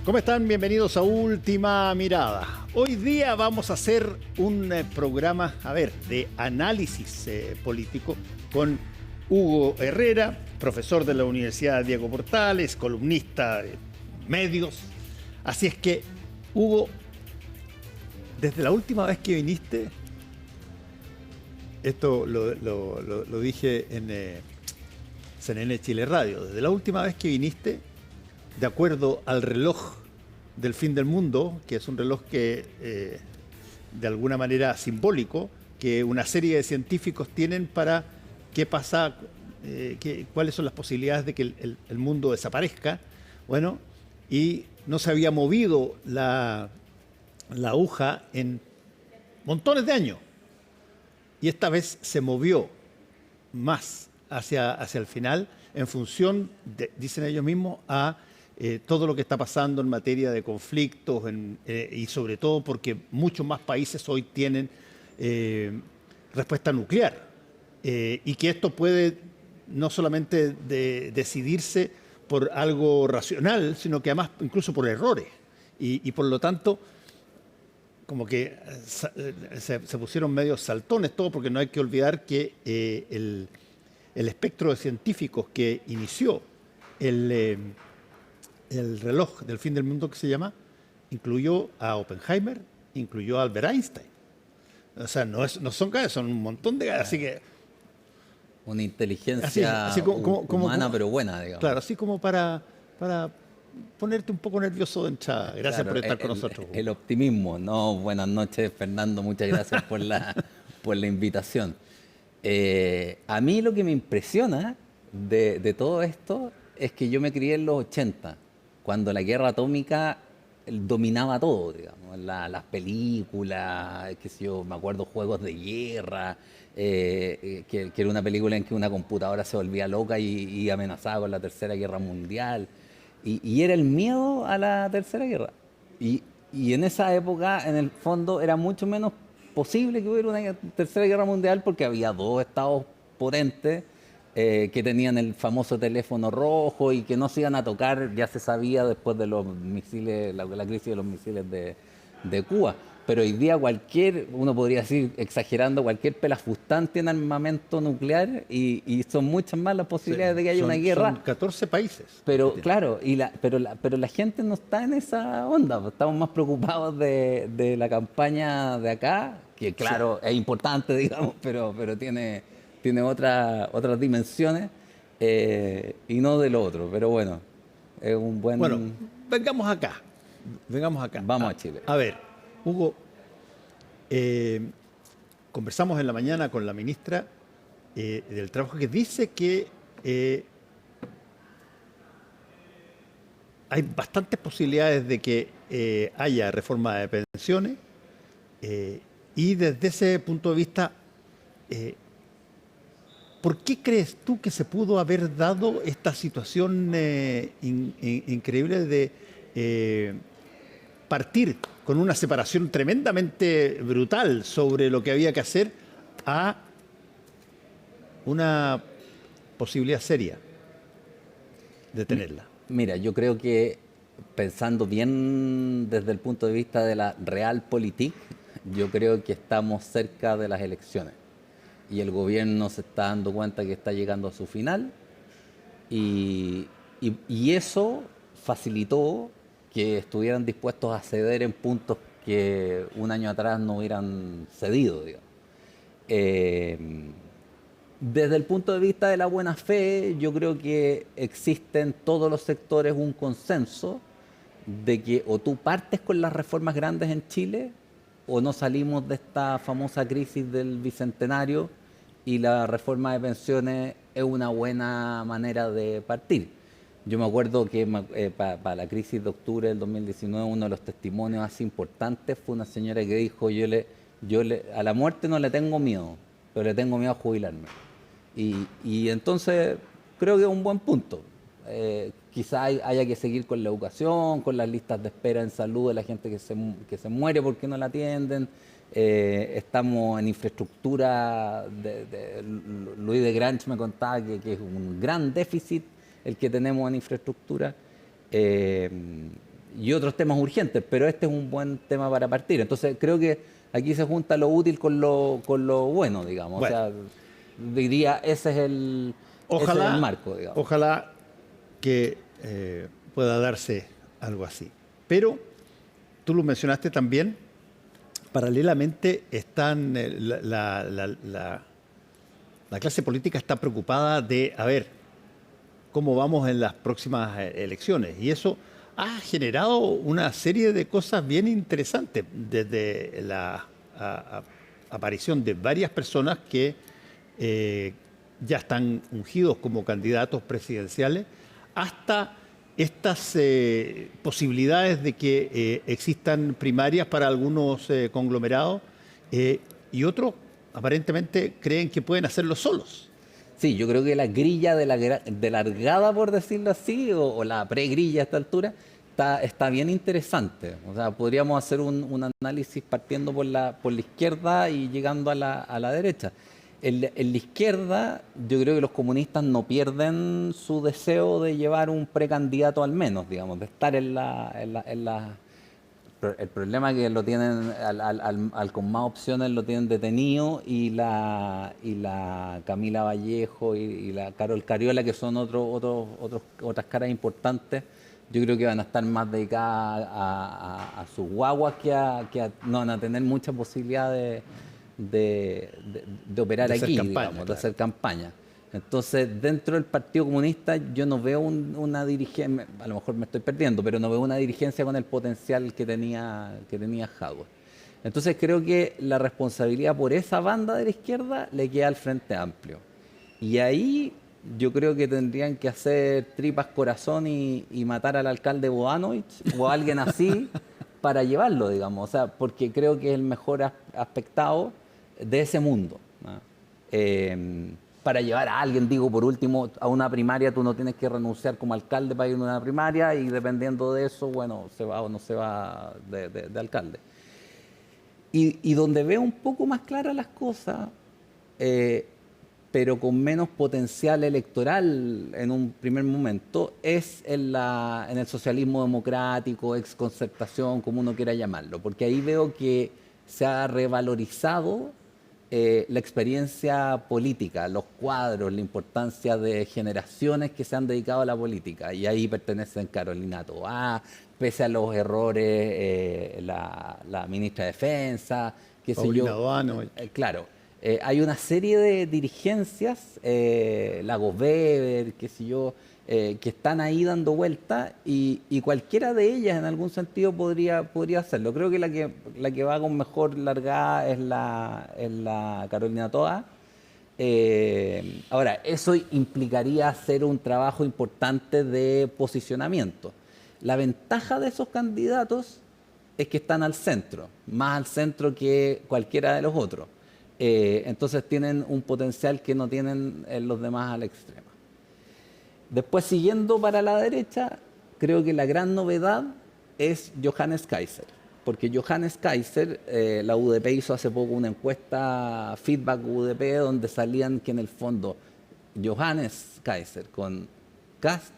¿Cómo están? Bienvenidos a Última Mirada. Hoy día vamos a hacer un programa, de análisis político con Hugo Herrera, profesor de la Universidad Diego Portales, columnista de medios. Así es que, Hugo, desde la última vez que viniste, esto lo dije en CNN Chile Radio, desde la última vez que viniste, de acuerdo al reloj del fin del mundo, que es un reloj que, de alguna manera simbólico, que una serie de científicos tienen para qué pasa, cuáles son las posibilidades de que el mundo desaparezca. Bueno, y no se había movido la aguja en montones de años. Y esta vez se movió más hacia el final en función, dicen ellos mismos, a todo lo que está pasando en materia de conflictos y sobre todo porque muchos más países hoy tienen respuesta nuclear y que esto puede no solamente decidirse por algo racional, sino que además incluso por errores y por lo tanto como que se pusieron medios saltones todo, porque no hay que olvidar que el espectro de científicos que inició el reloj del fin del mundo, que se llama, incluyó a Oppenheimer, incluyó a Albert Einstein. O sea, no son gallos, son un montón de gallos, así que... Una inteligencia así humana, pero buena, digamos. Claro, así como para ponerte un poco nervioso de entrada. Gracias por estar con nosotros. El optimismo, ¿no? Buenas noches, Fernando, muchas gracias por la invitación. A mí lo que me impresiona de todo esto es que yo me crié en los 80, cuando la guerra atómica dominaba todo, digamos, las películas, qué sé yo, me acuerdo juegos de guerra, que era una película en que una computadora se volvía loca y amenazaba con la Tercera Guerra Mundial, y era el miedo a la Tercera Guerra. Y en esa época, en el fondo, era mucho menos posible que hubiera una Tercera Guerra Mundial porque había dos estados potentes que tenían el famoso teléfono rojo y que no se iban a tocar, ya se sabía después de los misiles, la crisis de los misiles de Cuba. Pero hoy día uno podría decir, exagerando, cualquier pelafustán tiene armamento nuclear y son muchas más las posibilidades de que haya una guerra. Son 14 países. Pero claro, pero la gente no está en esa onda. Estamos más preocupados de la campaña de acá, que claro, sí, es importante, digamos, pero tiene otras dimensiones y no de lo otro. Pero bueno, es un buen... Bueno, vengamos acá. Vamos a Chile. A ver, Hugo, conversamos en la mañana con la ministra del Trabajo, que dice que hay bastantes posibilidades de que haya reforma de pensiones y desde ese punto de vista, ¿por qué crees tú que se pudo haber dado esta situación increíble de partir con una separación tremendamente brutal sobre lo que había que hacer a una posibilidad seria de tenerla? Mira, yo creo que pensando bien desde el punto de vista de la realpolitik, yo creo que estamos cerca de las elecciones y el gobierno se está dando cuenta que está llegando a su final y eso facilitó que estuvieran dispuestos a ceder en puntos que un año atrás no hubieran cedido, digamos. Desde el punto de vista de la buena fe, yo creo que existe en todos los sectores un consenso de que o tú partes con las reformas grandes en Chile o no salimos de esta famosa crisis del Bicentenario, y la reforma de pensiones es una buena manera de partir. Yo me acuerdo que para la crisis de octubre del 2019, uno de los testimonios más importantes fue una señora que dijo, a la muerte no le tengo miedo, pero le tengo miedo a jubilarme. Y entonces creo que es un buen punto. Quizá haya que seguir con la educación, con las listas de espera en salud de la gente que se muere porque no la atienden. Estamos en infraestructura, Luis de Grange me contaba que es un gran déficit el que tenemos en infraestructura. y otros temas urgentes, pero este es un buen tema para partir. Entonces creo que aquí se junta lo útil con lo bueno, digamos. O Bueno, sea, diría, ese es el ojalá, marco, digamos. ojalá que pueda darse algo así. Pero tú lo mencionaste también, paralelamente están la clase política está preocupada de a ver cómo vamos en las próximas elecciones. Y eso ha generado una serie de cosas bien interesantes, desde la aparición de varias personas que ya están ungidos como candidatos presidenciales, hasta estas posibilidades de que existan primarias para algunos conglomerados y otros aparentemente creen que pueden hacerlo solos. Sí, yo creo que la grilla de largada, por decirlo así, o la pregrilla a esta altura, está bien interesante. O sea, podríamos hacer un análisis partiendo por la izquierda y llegando a la derecha. En la izquierda, yo creo que los comunistas no pierden su deseo de llevar un precandidato al menos, digamos, de estar el problema es que lo tienen, al con más opciones lo tienen detenido y la Camila Vallejo y la Carol Cariola, que son otras caras importantes, yo creo que van a estar más dedicadas a sus guaguas no van a tener mucha posibilidad de operar De hacer aquí, campaña, digamos, de claro. hacer campaña. Entonces, dentro del Partido Comunista yo no veo una dirigencia, a lo mejor me estoy perdiendo, pero no veo una dirigencia con el potencial que tenía Jadwe. Entonces creo que la responsabilidad por esa banda de la izquierda le queda al Frente Amplio. Y ahí yo creo que tendrían que hacer tripas corazón y matar al alcalde Bodanovich o a alguien así para llevarlo, digamos. O sea, porque creo que es el mejor aspectado de ese mundo, ¿no? Para llevar a alguien, digo, por último, a una primaria, tú no tienes que renunciar como alcalde para ir a una primaria y dependiendo de eso, bueno, se va o no se va de alcalde. Y donde veo un poco más claras las cosas, pero con menos potencial electoral en un primer momento, es en el socialismo democrático, exconcertación, como uno quiera llamarlo, porque ahí veo que se ha revalorizado la experiencia política, los cuadros, la importancia de generaciones que se han dedicado a la política. Y ahí pertenecen Carolina Toá, pese a los errores, la ministra de Defensa, qué sé Paulina yo. Doano. Claro, hay una serie de dirigencias, Lagos Weber, qué sé yo, que están ahí dando vueltas y cualquiera de ellas en algún sentido podría hacerlo. Creo que la que va con mejor largada es la Carolina Toa. Ahora, eso implicaría hacer un trabajo importante de posicionamiento. La ventaja de esos candidatos es que están al centro, más al centro que cualquiera de los otros. Entonces tienen un potencial que no tienen los demás al extremo. Después, siguiendo para la derecha, creo que la gran novedad es Johannes Kaiser. Porque Johannes Kaiser, la UDP hizo hace poco una encuesta, Feedback UDP, donde salían que en el fondo Johannes Kaiser con Kast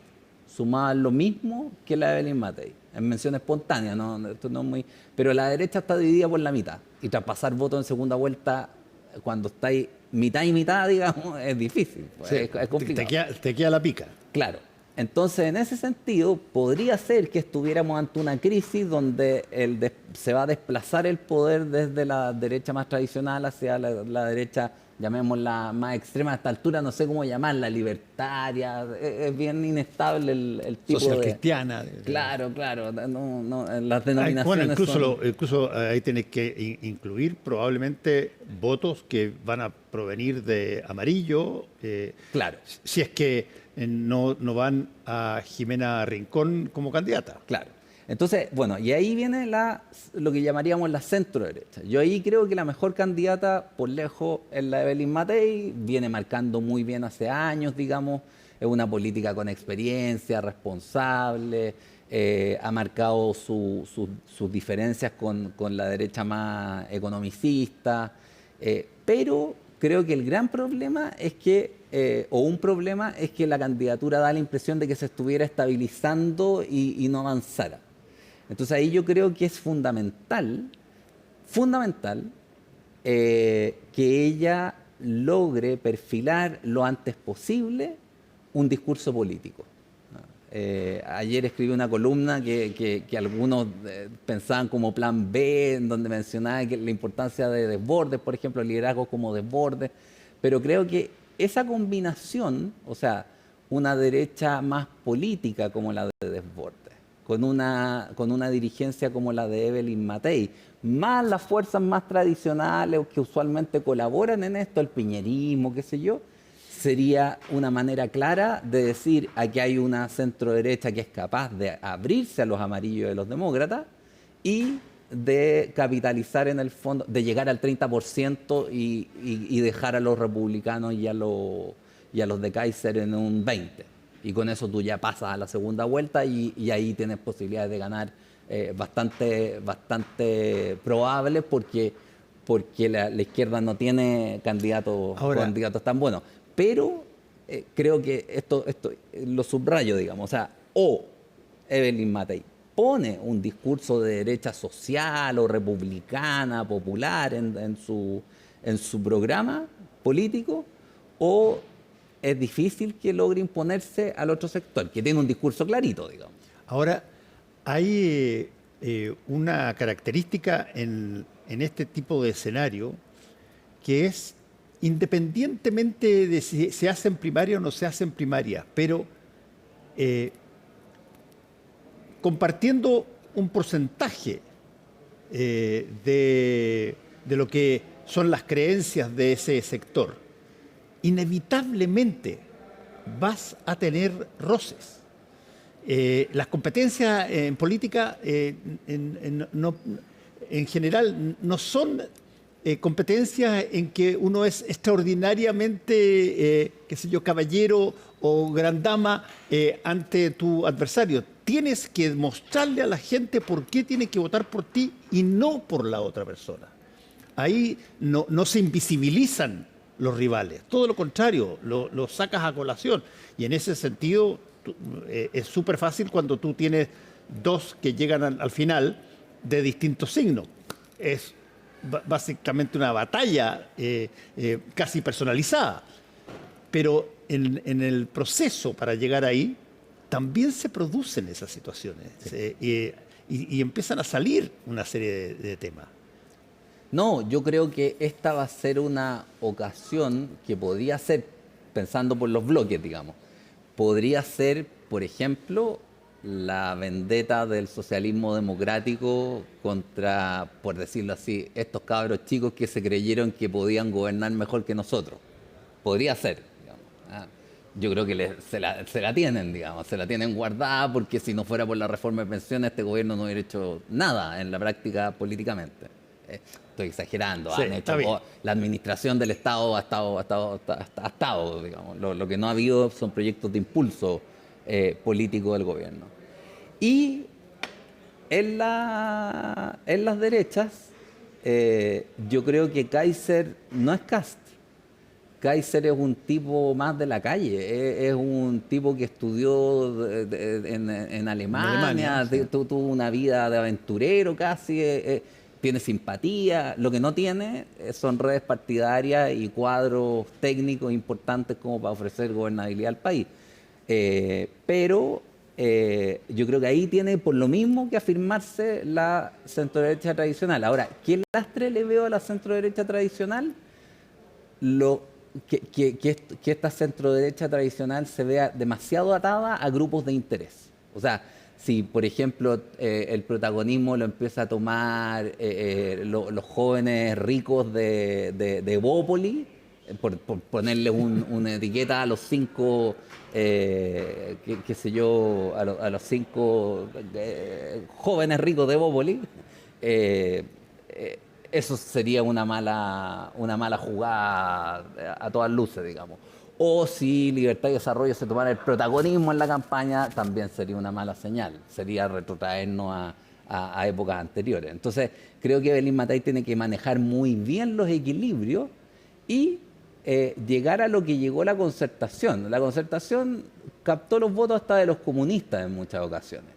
sumaban lo mismo que la Evelyn Matei. En mención espontánea, ¿no? Esto no es muy... Pero la derecha está dividida por la mitad. Y tras pasar votos en segunda vuelta, cuando estáis mitad y mitad, digamos, es difícil. Pues, Sí, es complicado. te queda la pica. Claro. Entonces, en ese sentido, podría ser que estuviéramos ante una crisis donde se va a desplazar el poder desde la derecha más tradicional hacia la derecha, llamémosla más extrema a esta altura, no sé cómo llamarla, libertaria. Es bien inestable el tipo Social de... cristiana. Claro, claro. Las Bueno, denominaciones son... incluso ahí tienes que incluir probablemente votos que van a provenir de amarillo, Claro. si es que no van a Jimena Rincón como candidata. Claro. Entonces, bueno, y ahí viene lo que llamaríamos la centro derecha. Yo ahí creo que la mejor candidata por lejos es la Evelyn Matei, viene marcando muy bien hace años, digamos, es una política con experiencia, responsable, ha marcado sus diferencias con la derecha más economicista, pero creo que el gran problema es que, o un problema es que la candidatura da la impresión de que se estuviera estabilizando y no avanzara. Entonces ahí yo creo que es fundamental que ella logre perfilar lo antes posible un discurso político. Ayer escribí una columna que algunos pensaban como plan B, en donde mencionaba que la importancia de desbordes, por ejemplo, el liderazgo como desbordes, pero creo que esa combinación, o sea, una derecha más política como la de Desbordes, con una dirigencia como la de Evelyn Matei, más las fuerzas más tradicionales que usualmente colaboran en esto, el piñerismo, qué sé yo, sería una manera clara de decir aquí hay una centro derecha que es capaz de abrirse a los amarillos de los demócratas y de capitalizar en el fondo, de llegar al 30% y dejar a los republicanos y a los de Kaiser en un 20%. Y con eso tú ya pasas a la segunda vuelta y ahí tienes posibilidades de ganar bastante probables porque la izquierda no tiene candidatos tan buenos. Pero creo que esto lo subrayo, digamos. O sea, o Evelyn Matei pone un discurso de derecha social o republicana, popular en su programa político, o es difícil que logre imponerse al otro sector, que tiene un discurso clarito, digamos. Ahora, hay una característica en este tipo de escenario que es, independientemente de si se hace en primaria o no se hace en primaria, pero compartiendo un porcentaje de lo que son las creencias de ese sector, inevitablemente vas a tener roces. Las competencias en política en general no son competencias en que uno es extraordinariamente, qué sé yo, caballero o gran dama ante tu adversario. Tienes que mostrarle a la gente por qué tiene que votar por ti y no por la otra persona. Ahí no se invisibilizan los rivales, todo lo contrario, lo sacas a colación. Y en ese sentido es súper fácil cuando tú tienes dos que llegan al final de distintos signos. Es básicamente una batalla casi personalizada. Pero en el proceso para llegar ahí, también se producen esas situaciones y empiezan a salir una serie de temas. No, yo creo que esta va a ser una ocasión que podría ser, pensando por los bloques, digamos, podría ser, por ejemplo, la vendetta del socialismo democrático contra, por decirlo así, estos cabros chicos que se creyeron que podían gobernar mejor que nosotros. Podría ser, digamos. Yo creo que se la tienen, digamos, se la tienen guardada porque si no fuera por la reforma de pensiones este gobierno no hubiera hecho nada en la práctica políticamente. Estoy exagerando, sí, la administración del Estado ha estado, digamos. Lo que no ha habido son proyectos de impulso político del gobierno. Y en las derechas, yo creo que Kaiser no es Kast. Kaiser es un tipo más de la calle, es un tipo que estudió en Alemania, tuvo una vida de aventurero casi, tiene simpatía. Lo que no tiene son redes partidarias y cuadros técnicos importantes como para ofrecer gobernabilidad al país. Pero yo creo que ahí tiene por lo mismo que afirmarse la centroderecha tradicional. Ahora, ¿qué lastre le veo a la centroderecha tradicional? Que esta centroderecha tradicional se vea demasiado atada a grupos de interés. O sea, si por ejemplo el protagonismo lo empieza a tomar los jóvenes ricos de Evópoli, por ponerle una etiqueta a los 5, qué sé yo, a los 5 jóvenes ricos de Evópoli, eso sería una mala jugada a todas luces, digamos. O si Libertad y Desarrollo se tomara el protagonismo en la campaña, también sería una mala señal. Sería retrotraernos a épocas anteriores. Entonces, creo que Evelyn Matei tiene que manejar muy bien los equilibrios y llegar a lo que llegó la Concertación. La Concertación captó los votos hasta de los comunistas en muchas ocasiones.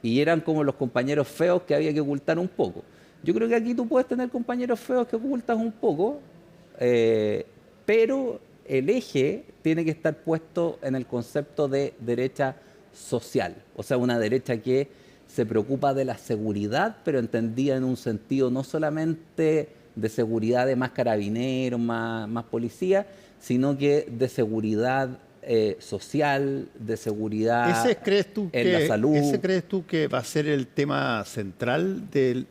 y eran como los compañeros feos que había que ocultar un poco. Yo creo que aquí tú puedes tener compañeros feos que ocultas un poco, pero el eje tiene que estar puesto en el concepto de derecha social, o sea, una derecha que se preocupa de la seguridad, pero entendida en un sentido no solamente de seguridad de más carabineros, más policía, sino que de seguridad social, de seguridad en la salud. ¿Ese crees tú que va a ser el tema central de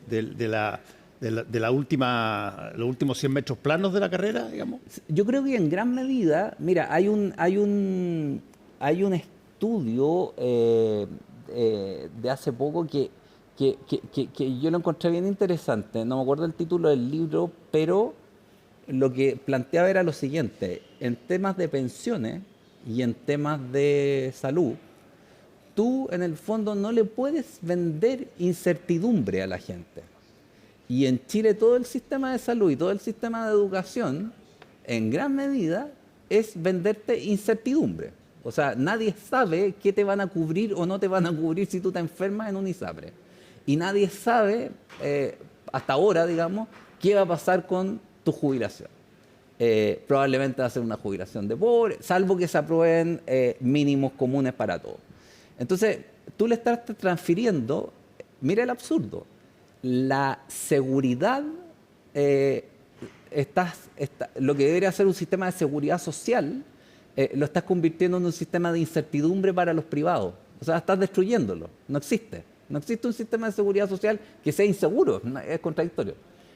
la última, los últimos 100 metros planos de la carrera, digamos? Yo creo que en gran medida, mira, hay un estudio de hace poco que yo lo encontré bien interesante. No me acuerdo el título del libro, pero lo que planteaba era lo siguiente: en temas de pensiones y en temas de salud, tú en el fondo no le puedes vender incertidumbre a la gente. Y en Chile todo el sistema de salud y todo el sistema de educación, en gran medida, es venderte incertidumbre. O sea, nadie sabe qué te van a cubrir o no te van a cubrir si tú te enfermas en un ISAPRE. Y nadie sabe, hasta ahora, digamos, qué va a pasar con tu jubilación. Probablemente va a ser una jubilación de pobre, salvo que se aprueben mínimos comunes para todos. Entonces, tú le estás transfiriendo, mira el absurdo, la seguridad, lo que debería ser un sistema de seguridad social, lo estás convirtiendo en un sistema de incertidumbre para los privados. O sea, estás destruyéndolo. No existe. No existe un sistema de seguridad social que sea inseguro. Es contradictorio.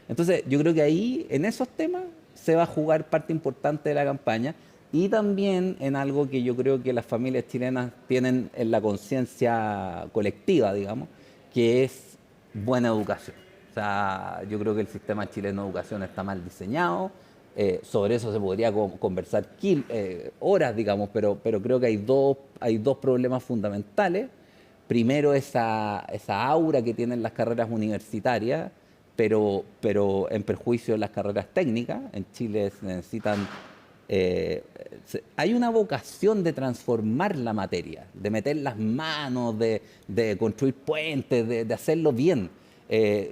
Entonces, yo creo que ahí, en esos temas, se va a jugar parte importante de la campaña, y también en algo que yo creo que las familias chilenas tienen en la conciencia colectiva, digamos, que es buena educación. O sea, yo creo que el sistema chileno de educación está mal diseñado. Sobre eso se podría conversar horas, digamos, pero creo que hay dos problemas fundamentales. Primero, esa aura que tienen las carreras universitarias, pero en perjuicio de las carreras técnicas. En Chile se necesitan... hay una vocación de transformar la materia, de meter las manos, de construir puentes, de hacerlo bien.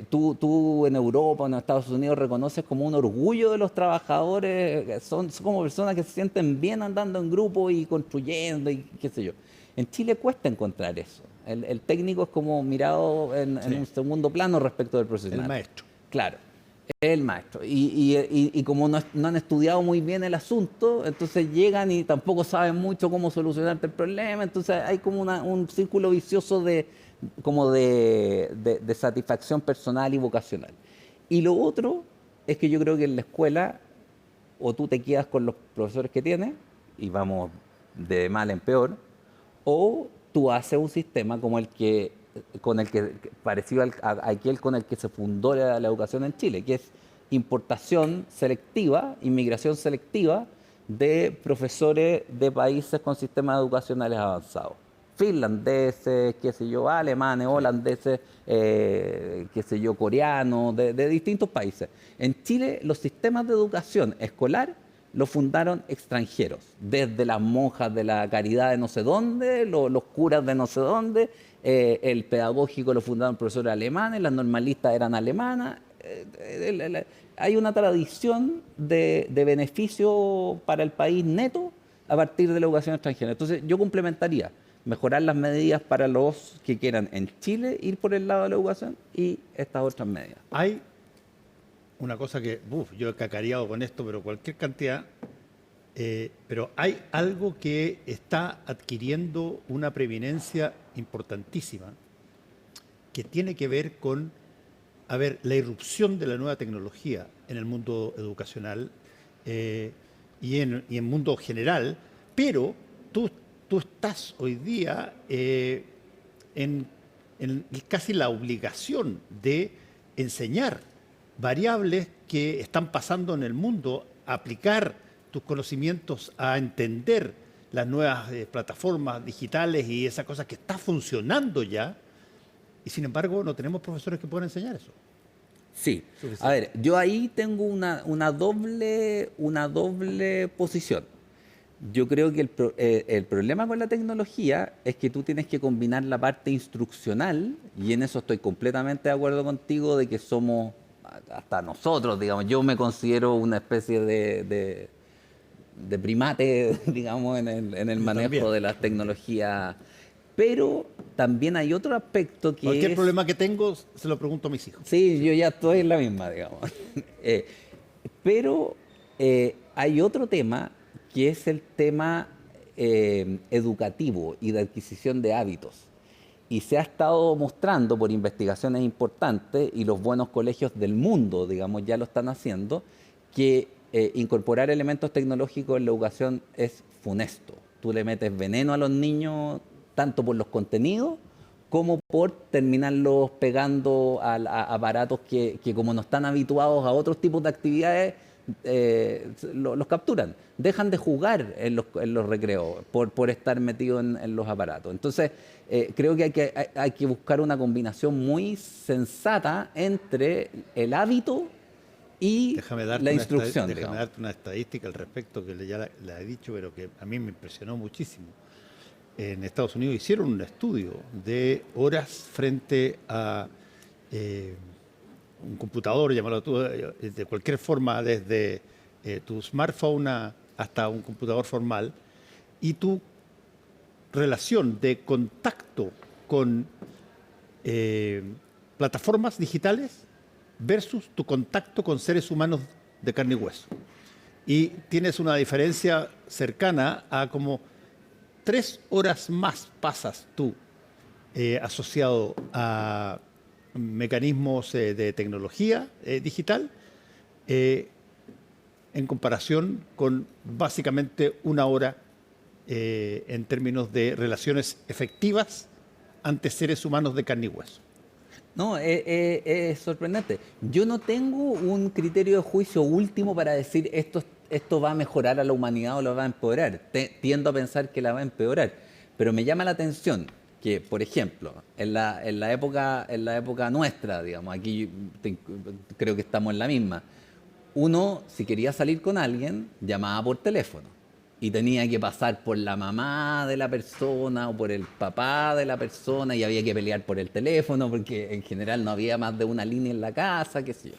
Tú en Europa o en Estados Unidos reconoces como un orgullo de los trabajadores, que son como personas que se sienten bien andando en grupo y construyendo y qué sé yo. En Chile cuesta encontrar eso. El técnico es como mirado en un segundo plano respecto del profesional. El maestro. Claro, es el maestro. Y como no han estudiado muy bien el asunto, entonces llegan y tampoco saben mucho cómo solucionarte el problema. Entonces hay como un círculo vicioso de satisfacción personal y vocacional. Y lo otro es que yo creo que en la escuela o tú te quedas con los profesores que tienes, y vamos de mal en peor, o tú haces un sistema como parecido a aquel con el que se fundó la educación en Chile, que es importación selectiva, inmigración selectiva de profesores de países con sistemas educacionales avanzados. Finlandeses, qué sé yo, alemanes, holandeses, qué sé yo, coreanos, de distintos países. En Chile los sistemas de educación escolar lo fundaron extranjeros, desde las monjas de la caridad de no sé dónde, los curas de no sé dónde, el pedagógico lo fundaron profesores alemanes, las normalistas eran alemanas. Hay una tradición de beneficio para el país neto a partir de la educación extranjera. Entonces yo complementaría mejorar las medidas para los que quieran en Chile ir por el lado de la educación y estas otras medidas. Hay una cosa que, yo he cacareado con esto, pero cualquier cantidad, pero hay algo que está adquiriendo una preeminencia importantísima que tiene que ver con, la irrupción de la nueva tecnología en el mundo educacional y en mundo general, pero tú estás hoy día en casi la obligación de enseñar variables que están pasando en el mundo, aplicar tus conocimientos a entender las nuevas plataformas digitales y esas cosas que está funcionando ya, y sin embargo no tenemos profesores que puedan enseñar eso. Sí, a ver, yo ahí tengo una doble posición. Yo creo que el problema con la tecnología es que tú tienes que combinar la parte instruccional, y en eso estoy completamente de acuerdo contigo, de que somos, hasta nosotros, digamos, yo me considero una especie de primate, digamos, en el Yo también. manejo de las tecnologías, pero también hay otro aspecto que Cualquier es... problema que tengo, se lo pregunto a mis hijos. Sí, yo ya estoy en la misma, digamos. Eh, pero hay otro tema que es el tema educativo y de adquisición de hábitos. Y se ha estado mostrando por investigaciones importantes, y los buenos colegios del mundo, digamos, ya lo están haciendo, que incorporar elementos tecnológicos en la educación es funesto. Tú le metes veneno a los niños tanto por los contenidos como por terminarlos pegando a aparatos que como no están habituados a otros tipos de actividades, los capturan. Dejan de jugar en los recreos por estar metidos en los aparatos. Entonces, creo que hay que buscar una combinación muy sensata entre el hábito y la instrucción. Déjame darte una estadística al respecto que ya la he dicho, pero que a mí me impresionó muchísimo. En Estados Unidos hicieron un estudio de horas frente a un computador, llamarlo tú, de cualquier forma, desde tu smartphone hasta un computador formal, y tu relación de contacto con plataformas digitales versus tu contacto con seres humanos de carne y hueso. Y tienes una diferencia cercana a como 3 horas más pasas tú asociado a mecanismos de tecnología digital en comparación con básicamente 1 hora en términos de relaciones efectivas ante seres humanos de carne y hueso. No, es sorprendente. Yo no tengo un criterio de juicio último para decir esto va a mejorar a la humanidad o la va a empeorar. Tiendo a pensar que la va a empeorar. Pero me llama la atención que, por ejemplo, en la época nuestra, digamos, aquí creo que estamos en la misma, uno, si quería salir con alguien, llamaba por teléfono. Y tenía que pasar por la mamá de la persona o por el papá de la persona, y había que pelear por el teléfono porque en general no había más de una línea en la casa, qué sé yo.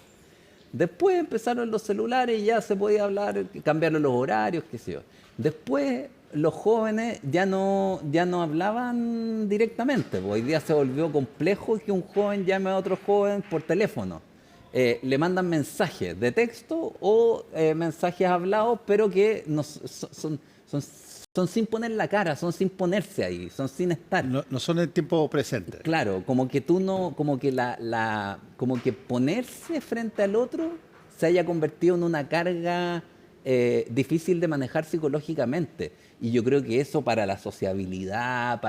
Después empezaron los celulares y ya se podía hablar, cambiaron los horarios, qué sé yo. Después los jóvenes ya no hablaban directamente. Hoy día se volvió complejo que un joven llame a otro joven por teléfono. Le mandan mensajes de texto o mensajes hablados, pero que son sin poner la cara, son sin ponerse ahí, son sin estar. No son en tiempo presente. Claro, como que tú no, como que como que ponerse frente al otro se haya convertido en una carga difícil de manejar psicológicamente. Y yo creo que eso para la sociabilidad,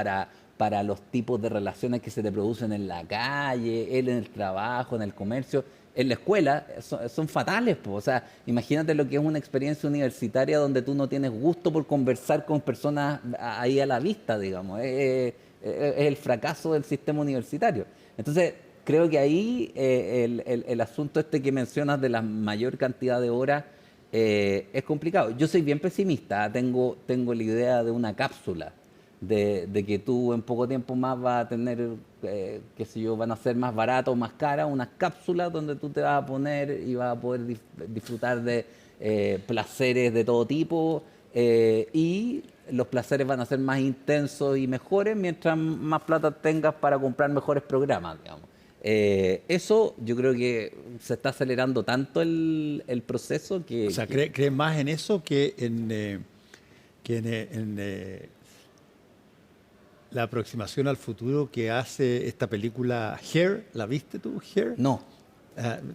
para los tipos de relaciones que se te producen en la calle, él en el trabajo, en el comercio, en la escuela, son fatales, po. O sea, imagínate lo que es una experiencia universitaria donde tú no tienes gusto por conversar con personas ahí a la vista, digamos. Es el fracaso del sistema universitario. Entonces, creo que ahí el asunto este que mencionas de la mayor cantidad de horas es complicado. Yo soy bien pesimista, tengo la idea de una cápsula, de que tú en poco tiempo más vas a tener, qué sé yo, van a ser más baratas o más caras, unas cápsulas donde tú te vas a poner y vas a poder disfrutar de placeres de todo tipo, y los placeres van a ser más intensos y mejores mientras más plata tengas para comprar mejores programas, digamos. Eso yo creo que se está acelerando tanto el proceso que... O sea, ¿crees más en eso que en la aproximación al futuro que hace esta película Hair? ¿La viste tú, Hair? No.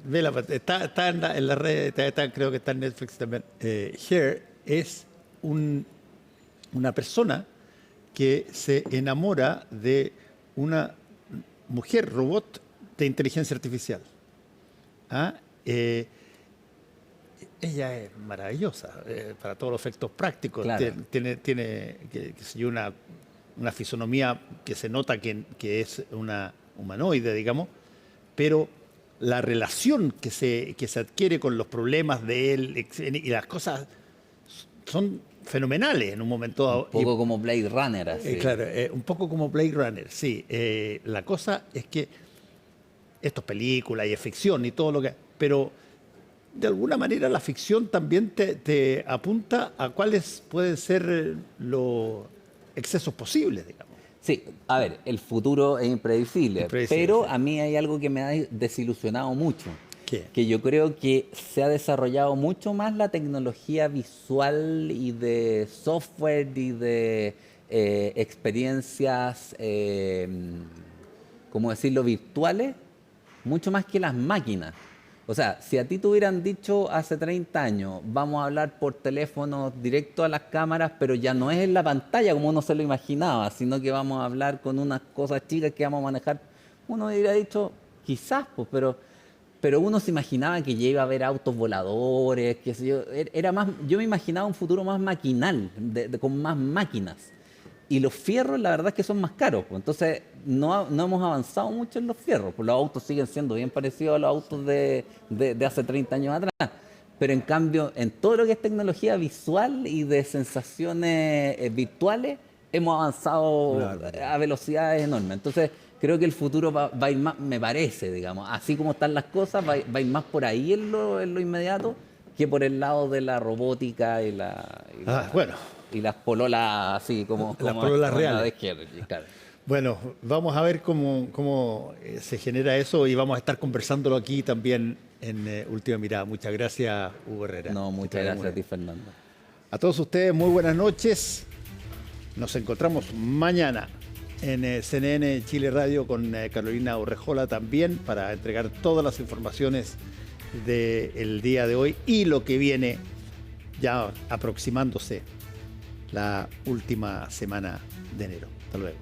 Vela, está en la red, creo que está en Netflix también. Hair es una persona que se enamora de una mujer robot de inteligencia artificial. ¿Ah? Ella es maravillosa para todos los efectos prácticos. Claro. Tiene qué sé yo, una fisonomía que se nota que es una humanoide, digamos, pero la relación que se adquiere con los problemas de él y las cosas son fenomenales en un momento dado. Un poco como Blade Runner, así. Claro, un poco como Blade Runner, sí. La cosa es que esto es película y es ficción y todo lo que... Pero de alguna manera la ficción también te apunta a cuáles pueden ser los excesos posibles, digamos. Sí, a ver, el futuro es impredecible, pero sí. a mí hay algo que me ha desilusionado mucho. ¿Qué? Que yo creo que se ha desarrollado mucho más la tecnología visual y de software y de experiencias, ¿cómo decirlo?, virtuales, mucho más que las máquinas. O sea, si a ti te hubieran dicho hace 30 años, vamos a hablar por teléfono directo a las cámaras, pero ya no es en la pantalla como uno se lo imaginaba, sino que vamos a hablar con unas cosas chicas que vamos a manejar, uno hubiera dicho, quizás, pues, pero uno se imaginaba que ya iba a haber autos voladores, qué sé yo. Era más, yo me imaginaba un futuro más maquinal, con más máquinas. Y los fierros, la verdad es que son más caros. Pues. Entonces, no hemos avanzado mucho en los fierros. Pues los autos siguen siendo bien parecidos a los autos de hace 30 años atrás. Pero en cambio, en todo lo que es tecnología visual y de sensaciones virtuales, hemos avanzado a velocidades enormes. Entonces, creo que el futuro va a ir más, me parece, digamos, así como están las cosas, va a ir más por ahí en lo inmediato que por el lado de la robótica y las pololas así como las pololas reales. Claro. Bueno, vamos a ver cómo se genera eso y vamos a estar conversándolo aquí también en Última Mirada. Muchas gracias, Hugo Herrera. No, muchas gracias a ti, Fernando. A todos ustedes, muy buenas noches. Nos encontramos mañana en CNN Chile Radio con Carolina Urrejola también para entregar todas las informaciones del día de hoy y lo que viene ya aproximándose la última semana de enero. Hasta luego.